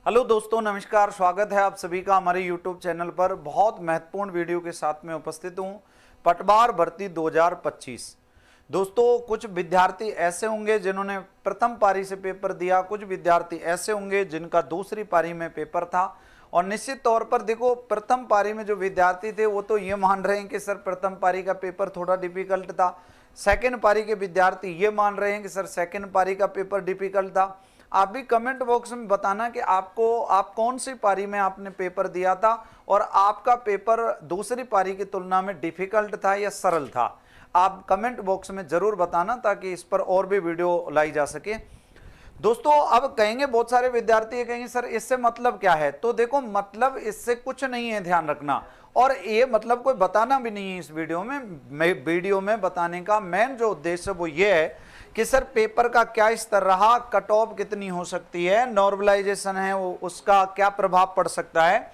Hello दोस्तों, नमस्कार। स्वागत है आप सभी का हमारे यूट्यूब चैनल पर। बहुत महत्वपूर्ण वीडियो के साथ में उपस्थित हूं। पटवार भर्ती 2025। दोस्तों, कुछ विद्यार्थी ऐसे होंगे जिन्होंने प्रथम पारी से पेपर दिया, कुछ विद्यार्थी ऐसे होंगे जिनका दूसरी पारी में पेपर था। और निश्चित तौर पर देखो, प्रथम पारी में जो विद्यार्थी थे वो तो ये मान रहे हैं कि सर प्रथम पारी का पेपर थोड़ा डिफिकल्ट था। सेकेंड पारी के विद्यार्थी ये मान रहे हैं कि सर सेकेंड पारी का पेपर डिफिकल्ट था। आप भी कमेंट बॉक्स में बताना कि आप कौन सी पारी में आपने पेपर दिया था और आपका पेपर दूसरी पारी की तुलना में डिफिकल्ट था या सरल था। आप कमेंट बॉक्स में जरूर बताना ताकि इस पर और भी वीडियो लाई जा सके। दोस्तों, अब कहेंगे बहुत सारे विद्यार्थी कहेंगे सर इससे मतलब क्या है। तो देखो, मतलब इससे कुछ नहीं है, ध्यान रखना। और ये मतलब कोई बताना भी नहीं है इस वीडियो में। वीडियो में बताने का मेन जो उद्देश्य वो ये है कि सर पेपर का क्या स्तर रहा, कट ऑफ कितनी हो सकती है, नॉर्मलाइजेशन है वो उसका क्या प्रभाव पड़ सकता है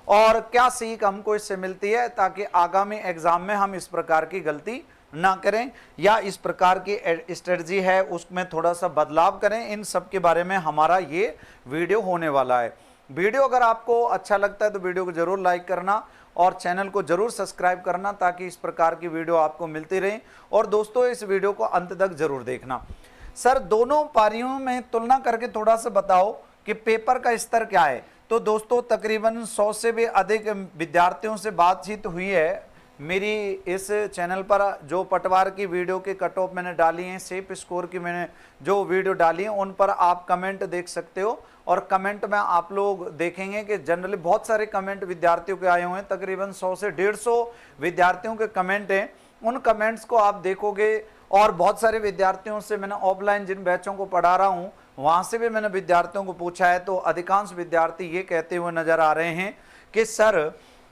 और क्या सीख हमको इससे मिलती है, ताकि आगामी एग्जाम में हम इस प्रकार की गलती ना करें या इस प्रकार की स्ट्रेटजी है उसमें थोड़ा सा बदलाव करें। इन सब के बारे में हमारा ये वीडियो होने वाला है। वीडियो अगर आपको अच्छा लगता है तो वीडियो को जरूर लाइक करना और चैनल को जरूर सब्सक्राइब करना ताकि इस प्रकार की वीडियो आपको मिलती रहे। और दोस्तों, इस वीडियो को अंत तक जरूर देखना। सर दोनों पारियों में तुलना करके थोड़ा सा बताओ कि पेपर का स्तर क्या है। तो दोस्तों, तकरीबन 100 से भी अधिक विद्यार्थियों से बातचीत हुई है मेरी इस चैनल पर। जो पटवार की वीडियो के कट ऑफ मैंने डाली हैं, सेफ स्कोर की मैंने जो वीडियो डाली है, उन पर आप कमेंट देख सकते हो। और कमेंट में आप लोग देखेंगे कि जनरली बहुत सारे कमेंट विद्यार्थियों के आए हुए हैं। तकरीबन 100 से 150 विद्यार्थियों के कमेंट हैं। उन कमेंट्स को आप देखोगे और बहुत सारे विद्यार्थियों से मैंने ऑफलाइन जिन बैचों को पढ़ा रहा हूँ वहाँ से भी मैंने विद्यार्थियों को पूछा है, तो अधिकांश विद्यार्थी ये कहते हुए नजर आ रहे हैं कि सर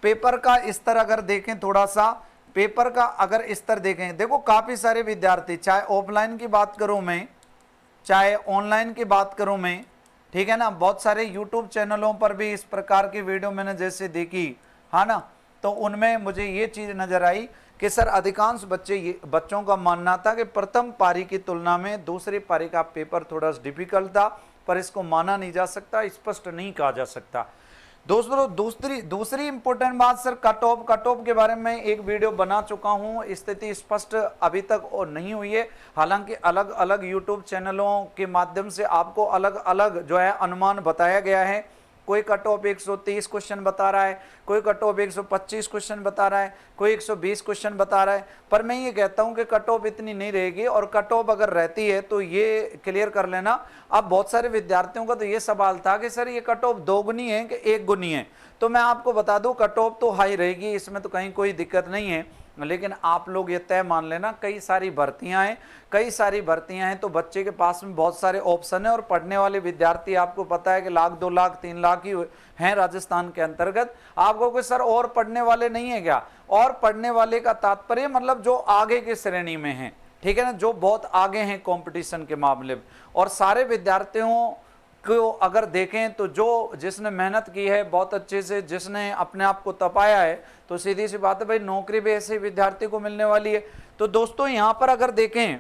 पेपर का स्तर अगर देखें, थोड़ा सा पेपर का अगर स्तर देखें, देखो काफ़ी सारे विद्यार्थी, चाहे ऑफलाइन की बात करूँ मैं, चाहे ऑनलाइन की बात करूँ मैं, ठीक है ना, बहुत सारे यूट्यूब चैनलों पर भी इस प्रकार की वीडियो मैंने जैसे देखी है ना, तो उनमें मुझे ये चीज़ नज़र आई कि सर अधिकांश बच्चों का मानना था कि प्रथम पारी की तुलना में दूसरी पारी का पेपर थोड़ा डिफिकल्ट था। पर इसको माना नहीं जा सकता, स्पष्ट नहीं कहा जा सकता। दोस्तों, दूसरी इंपॉर्टेंट बात, सर कट ऑफ के बारे में एक वीडियो बना चुका हूं। स्थिति स्पष्ट अभी तक और नहीं हुई है। हालांकि अलग अलग यूट्यूब चैनलों के माध्यम से आपको अलग अलग जो है अनुमान बताया गया है। कोई कट ऑफ 130 क्वेश्चन बता रहा है, कोई कट ऑफ 125 क्वेश्चन बता रहा है, कोई 120 क्वेश्चन बता रहा है। पर मैं ये कहता हूं कि कट ऑफ इतनी नहीं रहेगी। और कट ऑफ अगर रहती है तो ये क्लियर कर लेना। अब बहुत सारे विद्यार्थियों का तो ये सवाल था कि सर ये कट ऑफ 2 गुनी है कि 1 गुनी है। तो मैं आपको बता दूं, कट ऑफ तो हाई रहेगी, इसमें तो कहीं कोई दिक्कत नहीं है। लेकिन आप लोग ये तय मान लेना, कई सारी भर्तियां हैं तो बच्चे के पास में बहुत सारे ऑप्शन है। और पढ़ने वाले विद्यार्थी आपको पता है कि लाख 2 लाख 3 लाख ही हैं राजस्थान के अंतर्गत। आपको कोई सर और पढ़ने वाले नहीं है क्या? और पढ़ने वाले का तात्पर्य मतलब जो आगे की श्रेणी में है, ठीक है ना, जो बहुत आगे हैं कंपटीशन के मामले में। और सारे विद्यार्थियों को अगर देखें तो जो जिसने मेहनत की है बहुत अच्छे से, जिसने अपने आप को तपाया है, तो सीधी सी बात है भाई, नौकरी भी ऐसे विद्यार्थी को मिलने वाली है। तो दोस्तों, यहां पर अगर देखें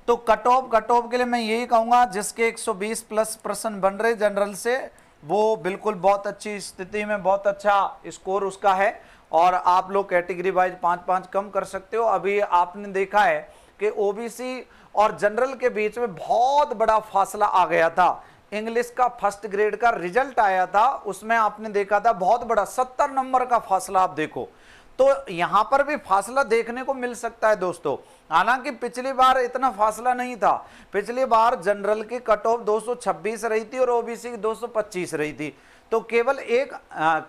तो कट ऑफ के लिए मैं यही कहूंगा, जिसके 120 प्लस प्रश्न बन रहे जनरल से, वो बिल्कुल बहुत अच्छी स्थिति में, बहुत अच्छा स्कोर उसका है। और आप लोग कैटेगरी वाइज 5-5 कम कर सकते हो। अभी आपने देखा है कि ओबीसी और जनरल के बीच में बहुत बड़ा फासला आ गया था। इंग्लिश का फर्स्ट ग्रेड का रिजल्ट आया था, उसमें आपने देखा था बहुत बड़ा 70 नंबर का फासला। आप देखो तो यहां पर भी फासला देखने को मिल सकता है दोस्तों। हालांकि पिछली बार इतना फासला नहीं था। पिछली बार जनरल की कट ऑफ 226 रही थी और ओबीसी की 225 रही थी। तो केवल एक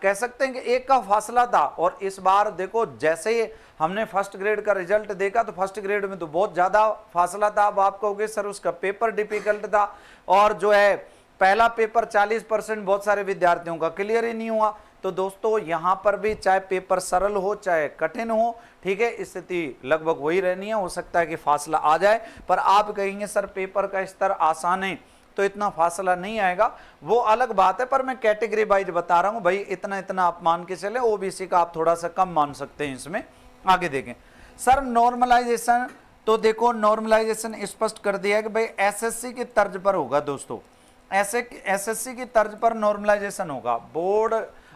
कह सकते हैं कि एक का फासला था। और इस बार देखो, जैसे ही हमने फर्स्ट ग्रेड का रिजल्ट देखा तो फर्स्ट ग्रेड में तो बहुत ज्यादा फासला था। अब आप कहोगे सर उसका पेपर डिफिकल्ट था और जो है पहला पेपर 40% बहुत सारे विद्यार्थियों का क्लियर ही नहीं हुआ। तो दोस्तों, यहां पर भी चाहे पेपर सरल हो चाहे कठिन हो, ठीक है, स्थिति लगभग वही रहनी है। हो सकता है कि फासला आ जाए, पर आप कहेंगे सर पेपर का स्तर आसान है तो इतना फासला नहीं आएगा, वो अलग बात है। पर मैं कैटेगरी वाइज बता रहा हूं भाई, इतना इतना आप मान के चले। ओबीसी का आप थोड़ा सा कम मान सकते हैं इसमें। आगे देखें सर, नॉर्मलाइजेशन, तो देखो नॉर्मलाइजेशन स्पष्ट कर दिया है कि भाई एसएससी की तर्ज पर होगा दोस्तों। ऐसे एसएससी की तर्ज पर नॉर्मलाइजेशन होगा। बोर्ड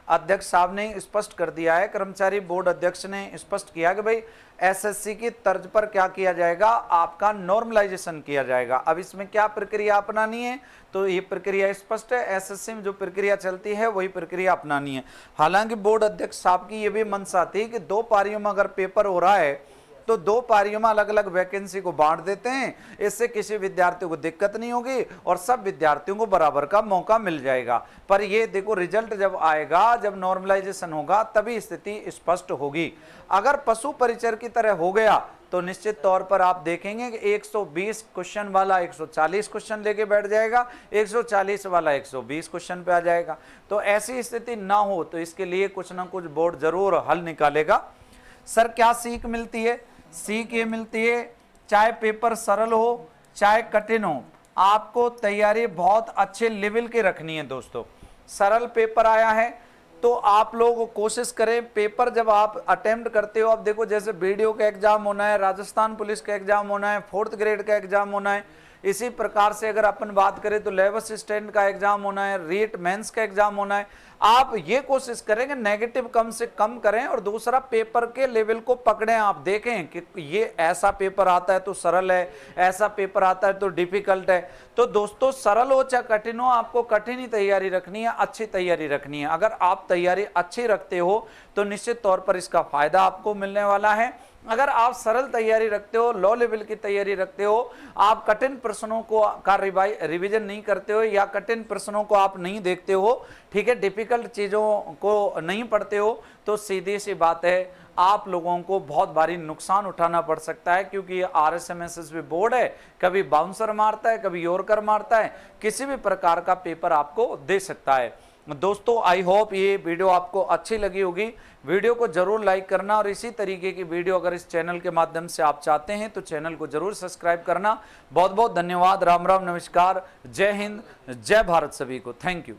अध्यक्ष साहब ने स्पष्ट कर दिया है, कर्मचारी बोर्ड अध्यक्ष ने स्पष्ट किया कि भाई एसएससी की तर्ज पर क्या किया जाएगा, आपका नॉर्मलाइजेशन किया जाएगा। अब इसमें क्या प्रक्रिया अपनानी है, तो ये प्रक्रिया स्पष्ट है, एसएससी में जो प्रक्रिया चलती है वही प्रक्रिया अपनानी है। हालांकि बोर्ड अध्यक्ष साहब की ये भी मंशा थी कि 2 पारियों में अगर पेपर हो रहा है तो 2 पारियों में अलग अलग वैकेंसी को बांट देते हैं, इससे किसी विद्यार्थी को दिक्कत नहीं होगी और सब विद्यार्थियों को बराबर का मौका मिल जाएगा। पर ये देखो रिजल्ट जब आएगा, जब नॉर्मलाइजेशन होगा, तभी स्थिति स्पष्ट होगी। अगर पशु परिचर की तरह हो गया तो निश्चित तौर पर आप देखेंगे कि 120 क्वेश्चन वाला 140 क्वेश्चन लेके बैठ जाएगा, 140 वाला 120 क्वेश्चन पे आ जाएगा। तो ऐसी स्थिति ना हो तो इसके लिए कुछ ना कुछ बोर्ड जरूर हल निकालेगा। सर क्या सीख मिलती है? सीख ये मिलती है, चाहे पेपर सरल हो चाहे कठिन हो, आपको तैयारी बहुत अच्छे लेवल की रखनी है। दोस्तों सरल पेपर आया है तो आप लोग कोशिश करें, पेपर जब आप अटेम्प्ट करते हो, अब देखो जैसे बीडीओ का एग्जाम होना है, राजस्थान पुलिस का एग्जाम होना है, 4th ग्रेड का एग्जाम होना है, इसी प्रकार से अगर अपन बात करें तो लेबर असिस्टेंट का एग्जाम होना है, रीट मेंस का एग्जाम होना है। आप ये कोशिश करें कि नेगेटिव कम से कम करें और दूसरा पेपर के लेवल को पकड़ें। आप देखें कि ये ऐसा पेपर आता है तो सरल है, ऐसा पेपर आता है तो डिफिकल्ट है। तो दोस्तों सरल हो चाहे कठिन हो, आपको कठिन ही तैयारी रखनी है, अच्छी तैयारी रखनी है। अगर आप तैयारी अच्छी रखते हो तो निश्चित तौर पर इसका फायदा आपको मिलने वाला है। अगर आप सरल तैयारी रखते हो, लो लेवल की तैयारी रखते हो, आप कठिन प्रश्नों को का रिवीजन नहीं करते हो या कठिन प्रश्नों को आप नहीं देखते हो, ठीक है, डिफिकल्ट चीज़ों को नहीं पढ़ते हो, तो सीधी सी बात है आप लोगों को बहुत भारी नुकसान उठाना पड़ सकता है। क्योंकि ये RSMSSB बोर्ड है, कभी बाउंसर मारता है, कभी यॉर्कर मारता है, किसी भी प्रकार का पेपर आपको दे सकता है। दोस्तों आई होप ये वीडियो आपको अच्छी लगी होगी। वीडियो को जरूर लाइक करना और इसी तरीके की वीडियो अगर इस चैनल के माध्यम से आप चाहते हैं तो चैनल को जरूर सब्सक्राइब करना। बहुत बहुत धन्यवाद। राम राम, नमस्कार, जय हिंद, जय भारत सभी को। Thank you.